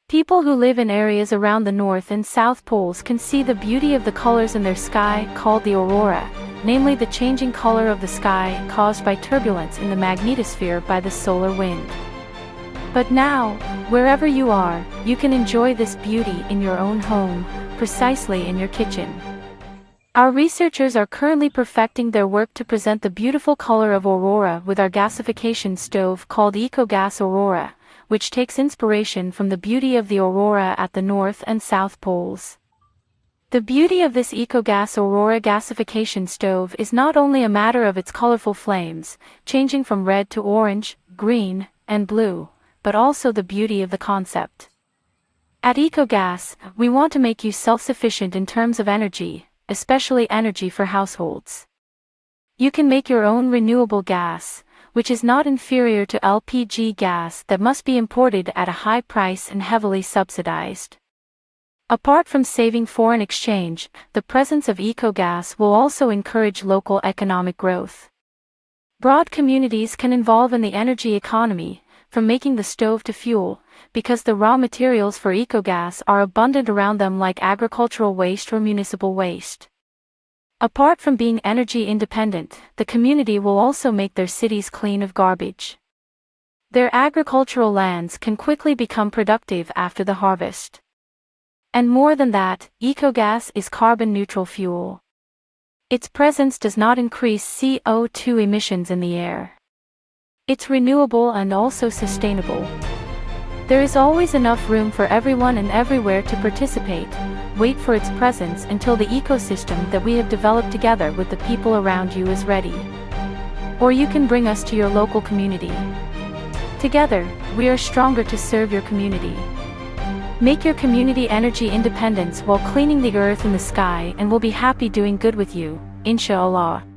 People who live in areas around the North and South Poles can see the beauty of the colors in their sky, called the aurora, namely the changing color of the sky caused by turbulence in the magnetosphere by the solar wind. But now, wherever you are, you can enjoy this beauty in your own home, precisely in your kitchen. Our researchers are currently perfecting their work to present the beautiful color of aurora with our gasification stove called EcoGas Aurora, which takes inspiration from the beauty of the aurora at the North and South Poles. The beauty of this EcoGas Aurora gasification stove is not only a matter of its colorful flames, changing from red to orange, green, and blue, but also the beauty of the concept. At EcoGas, we want to make you self-sufficient in terms of energy, especially energy for households. You can make your own renewable gas, which is not inferior to LPG gas that must be imported at a high price and heavily subsidized. Apart from saving foreign exchange, the presence of EcoGas will also encourage local economic growth. Broad communities can involve in the energy economy, from making the stove to fuel, because the raw materials for EcoGas are abundant around them like agricultural waste or municipal waste. Apart from being energy independent, the community will also make their cities clean of garbage. Their agricultural lands can quickly become productive after the harvest. And more than that, EcoGas is carbon-neutral fuel. Its presence does not increase CO2 emissions in the air. It's renewable and also sustainable. There is always enough room for everyone and everywhere to participate. Wait for its presence until the ecosystem that we have developed together with the people around you is ready. Or you can bring us to your local community. Together, we are stronger to serve your community. Make your community energy independence while cleaning the earth and the sky, and we'll be happy doing good with you, Insyaa Allah.